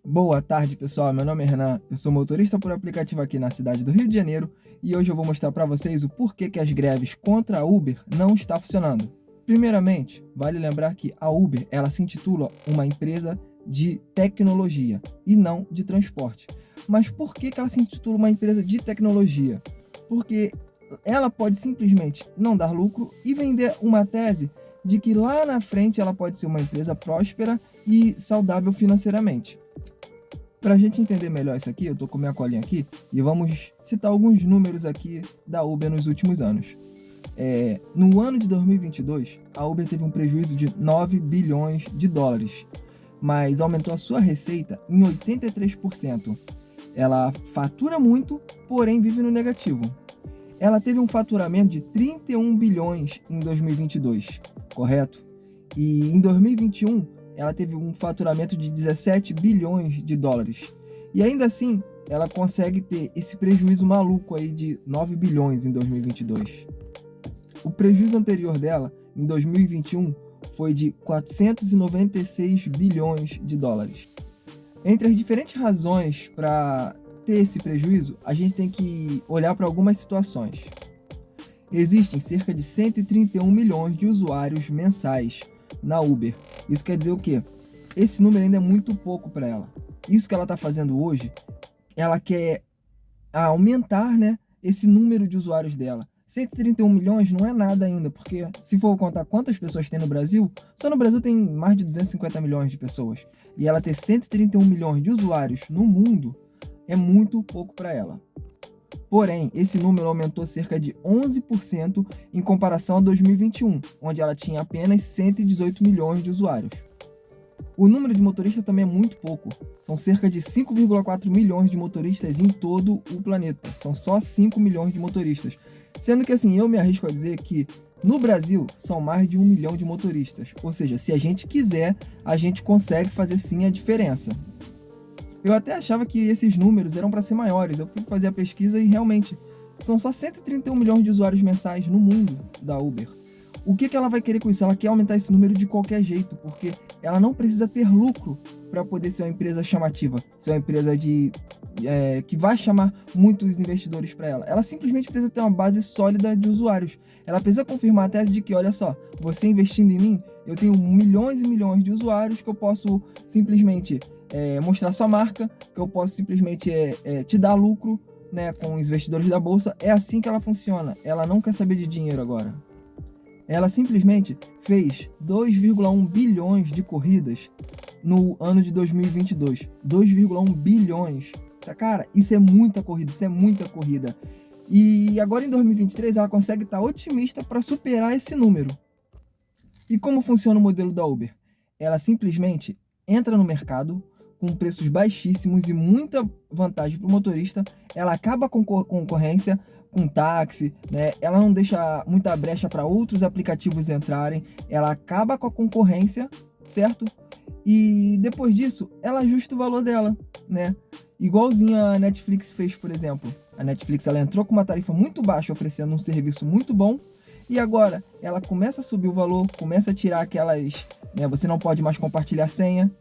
Boa tarde, pessoal. Meu nome é Renan, eu sou motorista por aplicativo aqui na cidade do Rio de Janeiro e hoje eu vou mostrar para vocês o porquê que as greves contra a Uber não estão funcionando. Primeiramente, vale lembrar que a Uber, ela se intitula uma empresa de tecnologia e não de transporte. Mas por que ela se intitula uma empresa de tecnologia? Porque ela pode simplesmente não dar lucro e vender uma tese de que lá na frente ela pode ser uma empresa próspera e saudável financeiramente. Para a gente entender melhor isso aqui, eu estou com minha colinha aqui e vamos citar alguns números aqui da Uber nos últimos anos. No ano de 2022, a Uber teve um prejuízo de 9 bilhões de dólares, mas aumentou a sua receita em 83%. Ela fatura muito, porém vive no negativo. Ela teve um faturamento de 31 bilhões em 2022, correto? E em 2021, ela teve um faturamento de 17 bilhões de dólares. E ainda assim, ela consegue ter esse prejuízo maluco aí de 9 bilhões em 2022. O prejuízo anterior dela, em 2021, foi de 496 bilhões de dólares. Entre as diferentes razões para ter esse prejuízo, a gente tem que olhar para algumas situações. Existem cerca de 131 milhões de usuários mensais na Uber. Isso quer dizer o quê? Esse número ainda é muito pouco para ela. Isso que ela está fazendo hoje, ela quer aumentar, né, esse número de usuários dela. 131 milhões não é nada ainda, porque se for contar quantas pessoas tem no Brasil, só no Brasil tem mais de 250 milhões de pessoas. E ela ter 131 milhões de usuários no mundo é muito pouco para ela. Porém, esse número aumentou cerca de 11% em comparação a 2021, onde ela tinha apenas 118 milhões de usuários. O número de motoristas também é muito pouco. São cerca de 5,4 milhões de motoristas em todo o planeta. São só 5 milhões de motoristas. Sendo que assim, eu me arrisco a dizer que no Brasil são mais de 1 milhão de motoristas. Ou seja, se a gente quiser, a gente consegue fazer sim a diferença. Eu até achava que esses números eram para ser maiores. Eu fui fazer a pesquisa e realmente são só 131 milhões de usuários mensais no mundo da Uber. O que ela vai querer com isso? Ela quer aumentar esse número de qualquer jeito, porque ela não precisa ter lucro para poder ser uma empresa chamativa, ser uma empresa que vai chamar muitos investidores para ela. Ela simplesmente precisa ter uma base sólida de usuários. Ela precisa confirmar a tese de que, olha só, você investindo em mim, eu tenho milhões e milhões de usuários que eu posso simplesmente mostrar sua marca, que eu posso simplesmente te dar lucro, né, com os investidores da bolsa. É assim que ela funciona. Ela não quer saber de dinheiro agora. Ela simplesmente fez 2,1 bilhões de corridas no ano de 2022. 2,1 bilhões. Cara, isso é muita corrida, isso é muita corrida. E agora em 2023 ela consegue estar otimista para superar esse número. E como funciona o modelo da Uber? Ela simplesmente entra no mercado com preços baixíssimos e muita vantagem para o motorista. Ela acaba com concorrência, com táxi, né? Ela não deixa muita brecha para outros aplicativos entrarem. Ela acaba com a concorrência, certo? E depois disso, ela ajusta o valor dela, né? Igualzinho a Netflix fez, por exemplo. A Netflix ela entrou com uma tarifa muito baixa, oferecendo um serviço muito bom. E agora ela começa a subir o valor, começa a tirar aquelas, né, você não pode mais compartilhar senha.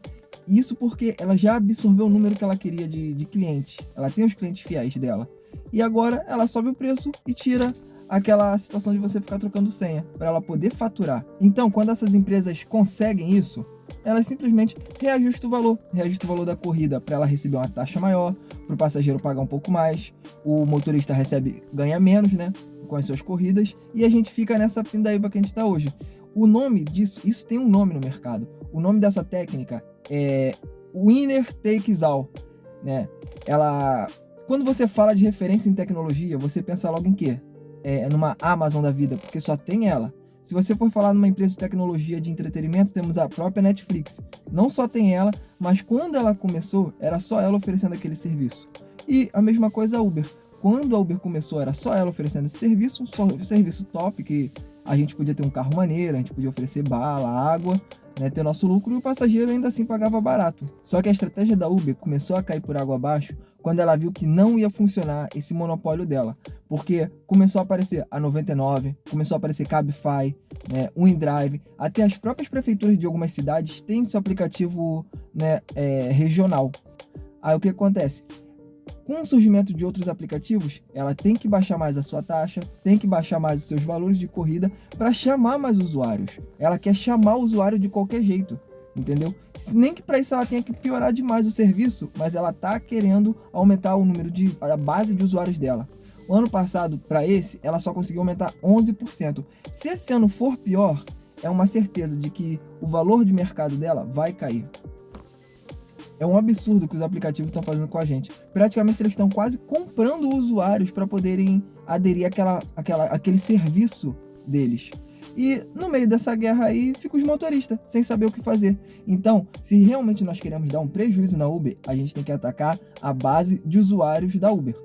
Isso porque ela já absorveu o número que ela queria de clientes. Ela tem os clientes fiéis dela. E agora ela sobe o preço e tira aquela situação de você ficar trocando senha, para ela poder faturar. Então, quando essas empresas conseguem isso, elas simplesmente reajustam o valor da corrida para ela receber uma taxa maior, para o passageiro pagar um pouco mais, o motorista ganha menos, né, com as suas corridas, e a gente fica nessa pindaíba que a gente está hoje. O nome disso, isso tem um nome no mercado. O nome dessa técnica é Winner Takes All, né? Quando você fala de referência em tecnologia, você pensa logo em quê? Numa Amazon da vida, porque só tem ela. Se você for falar numa empresa de tecnologia de entretenimento, temos a própria Netflix. Não só tem ela, mas quando ela começou, era só ela oferecendo aquele serviço. E a mesma coisa a Uber. Quando a Uber começou, era só ela oferecendo esse serviço, um serviço top, que a gente podia ter um carro maneiro, a gente podia oferecer bala, água, né, ter nosso lucro, e o passageiro ainda assim pagava barato. Só que a estratégia da Uber começou a cair por água abaixo quando ela viu que não ia funcionar esse monopólio dela, porque começou a aparecer a 99, começou a aparecer Cabify, né, o InDrive, até as próprias prefeituras de algumas cidades têm seu aplicativo, né, regional. Aí o que acontece? Com o surgimento de outros aplicativos, ela tem que baixar mais a sua taxa, tem que baixar mais os seus valores de corrida para chamar mais usuários. Ela quer chamar o usuário de qualquer jeito, entendeu? Nem que para isso ela tenha que piorar demais o serviço, mas ela tá querendo aumentar o número a base de usuários dela. O ano passado, para esse, ela só conseguiu aumentar 11%. Se esse ano for pior, é uma certeza de que o valor de mercado dela vai cair. É um absurdo que os aplicativos estão fazendo com a gente. Praticamente eles estão quase comprando usuários para poderem aderir àquele serviço deles. E no meio dessa guerra aí, fica os motoristas, sem saber o que fazer. Então, se realmente nós queremos dar um prejuízo na Uber, a gente tem que atacar a base de usuários da Uber.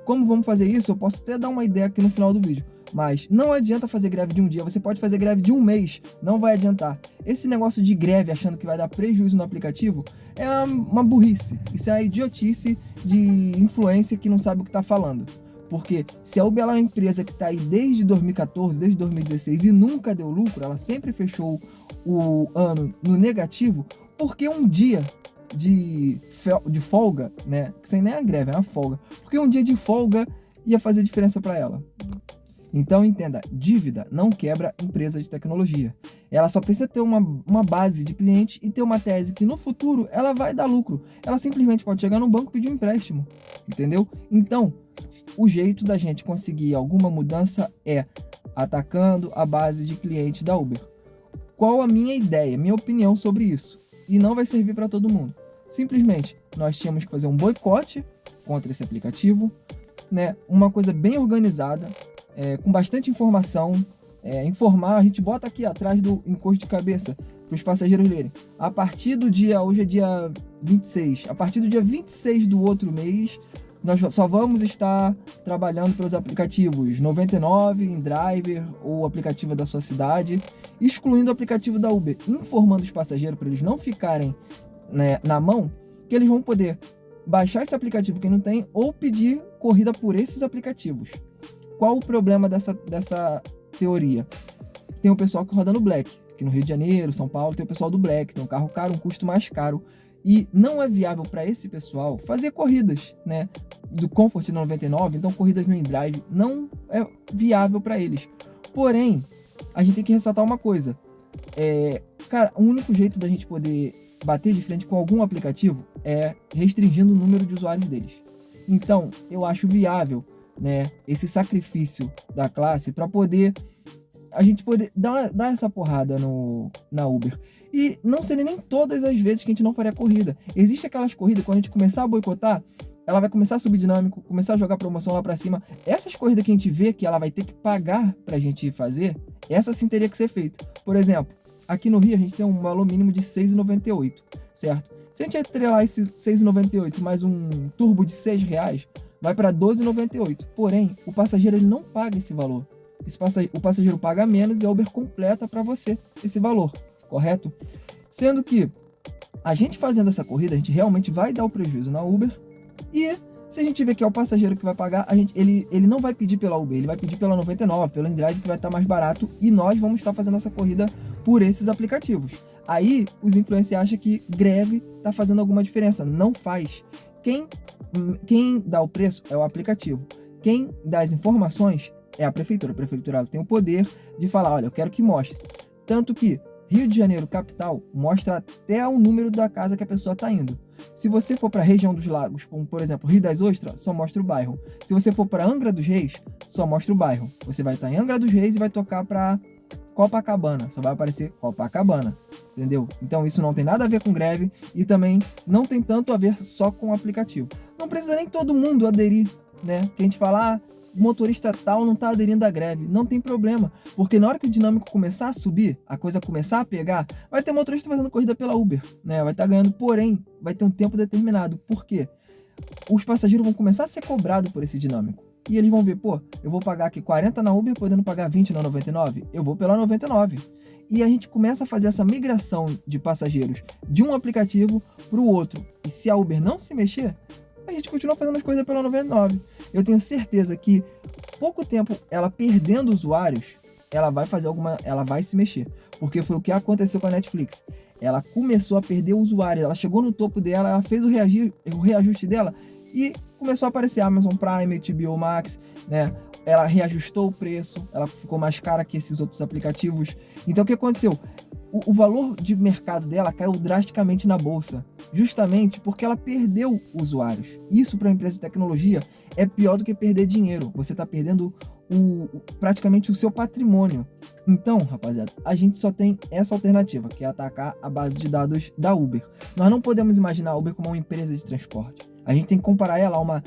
Como vamos fazer isso? Eu posso até dar uma ideia aqui no final do vídeo. Mas não adianta fazer greve de um dia, você pode fazer greve de um mês, não vai adiantar. Esse negócio de greve achando que vai dar prejuízo no aplicativo é uma burrice. Isso é uma idiotice de influência que não sabe o que está falando. Porque se a Uber é uma empresa que está aí desde 2014, desde 2016 e nunca deu lucro, ela sempre fechou o ano no negativo, porque um dia de folga, né? Sem nem a greve, é uma folga. Porque um dia de folga ia fazer diferença para ela. Então entenda, dívida não quebra empresa de tecnologia. Ela só precisa ter uma base de cliente e ter uma tese que no futuro ela vai dar lucro. Ela simplesmente pode chegar no banco e pedir um empréstimo, entendeu? Então, o jeito da gente conseguir alguma mudança é atacando a base de clientes da Uber. Qual a minha ideia, minha opinião sobre isso? E não vai servir para todo mundo. Simplesmente, nós tínhamos que fazer um boicote contra esse aplicativo, né? Uma coisa bem organizada, com bastante informação, informar, a gente bota aqui atrás do encosto de cabeça para os passageiros lerem. A partir do dia, hoje é dia 26, a partir do dia 26 do outro mês, nós só vamos estar trabalhando pelos aplicativos 99, InDriver ou aplicativo da sua cidade, excluindo o aplicativo da Uber, informando os passageiros para eles não ficarem, né, na mão, que eles vão poder baixar esse aplicativo quem não tem ou pedir corrida por esses aplicativos. Qual o problema dessa teoria? Tem o pessoal que roda no Black, aqui no Rio de Janeiro, São Paulo, tem o pessoal do Black, tem um carro caro, um custo mais caro, e não é viável para esse pessoal fazer corridas, né, do Comfort 99, então corridas no InDrive não é viável para eles. Porém, a gente tem que ressaltar uma coisa, cara, o único jeito da gente poder bater de frente com algum aplicativo é restringindo o número de usuários deles. Então, eu acho viável, né, esse sacrifício da classe para poder a gente poder dar essa porrada na Uber. E não seria nem todas as vezes que a gente não faria corrida. Existe aquelas corridas, quando a gente começar a boicotar, ela vai começar a subir dinâmico, começar a jogar promoção lá para cima. Essas corridas que a gente vê que ela vai ter que pagar pra gente fazer, essa sim teria que ser feita. Por exemplo, aqui no Rio a gente tem um valor mínimo de R$ 6,98, certo? Se a gente atrelar esse R$ 6,98 mais um turbo de R$ 6, vai para R$ 12,98. Porém, o passageiro ele não paga esse valor. O passageiro paga menos e a Uber completa para você esse valor, correto? Sendo que a gente fazendo essa corrida, a gente realmente vai dar o prejuízo na Uber. E se a gente vê que é o passageiro que vai pagar, ele não vai pedir pela Uber, ele vai pedir pela 99, pelo InDrive, que vai estar mais barato. E nós vamos estar fazendo essa corrida por esses aplicativos. Aí os influencers acham que greve está fazendo alguma diferença. Não faz. Quem dá o preço é o aplicativo. Quem dá as informações é a prefeitura. A prefeitura tem o poder de falar, olha, eu quero que mostre. Tanto que Rio de Janeiro, capital, mostra até o número da casa que a pessoa está indo. Se você for para a região dos lagos, como por exemplo Rio das Ostras, só mostra o bairro. Se você for para Angra dos Reis, só mostra o bairro. Você vai estar em Angra dos Reis e vai tocar para Copacabana, só vai aparecer Copacabana, entendeu? Então isso não tem nada a ver com greve e também não tem tanto a ver só com o aplicativo. Não precisa nem todo mundo aderir, né? Que a gente fala, o motorista tal não está aderindo à greve. Não tem problema, porque na hora que o dinâmico começar a subir, a coisa começar a pegar, vai ter motorista fazendo corrida pela Uber, né? Vai estar ganhando, porém, vai ter um tempo determinado. Por quê? Os passageiros vão começar a ser cobrados por esse dinâmico. E eles vão ver, pô, eu vou pagar aqui 40 na Uber, podendo pagar 20 na 99? Eu vou pela 99. E a gente começa a fazer essa migração de passageiros de um aplicativo para o outro. E se a Uber não se mexer, a gente continua fazendo as coisas pela 99. Eu tenho certeza que pouco tempo ela perdendo usuários, ela vai se mexer. Porque foi o que aconteceu com a Netflix. ela começou a perder usuários, ela chegou no topo dela, ela fez o reajuste dela e começou a aparecer Amazon Prime, HBO Max, né? Ela reajustou o preço, ela ficou mais cara que esses outros aplicativos. Então o que aconteceu? O valor de mercado dela caiu drasticamente na bolsa, justamente porque ela perdeu usuários. Isso para uma empresa de tecnologia é pior do que perder dinheiro. Você está perdendo praticamente o seu patrimônio. Então, rapaziada, a gente só tem essa alternativa, que é atacar a base de dados da Uber. Nós não podemos imaginar a Uber como uma empresa de transporte. A gente tem que comparar ela a uma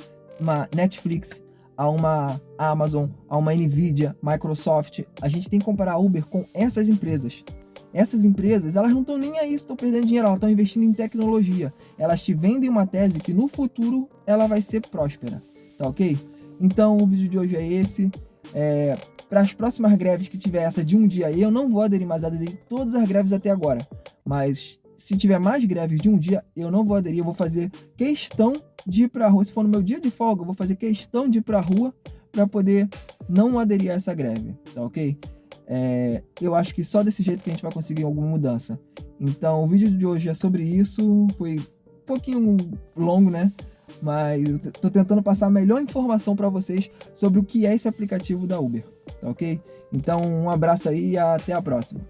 Netflix, a uma Amazon, a uma Nvidia, Microsoft. A gente tem que comparar a Uber com essas empresas. Essas empresas, elas não estão nem aí se estão perdendo dinheiro, elas estão investindo em tecnologia. Elas te vendem uma tese que no futuro ela vai ser próspera, tá ok? Então o vídeo de hoje é esse. Para as próximas greves que tiver essa de um dia aí, eu não vou aderir mais, aderi todas as greves até agora. Mas se tiver mais greves de um dia, eu não vou aderir, eu vou fazer questão de ir pra rua. Se for no meu dia de folga, eu vou fazer questão de ir pra rua para poder não aderir a essa greve, tá ok? Eu acho que só desse jeito que a gente vai conseguir alguma mudança. Então o vídeo de hoje é sobre isso, foi um pouquinho longo, né? Mas eu tô tentando passar a melhor informação para vocês sobre o que é esse aplicativo da Uber, tá ok? Então um abraço aí e até a próxima.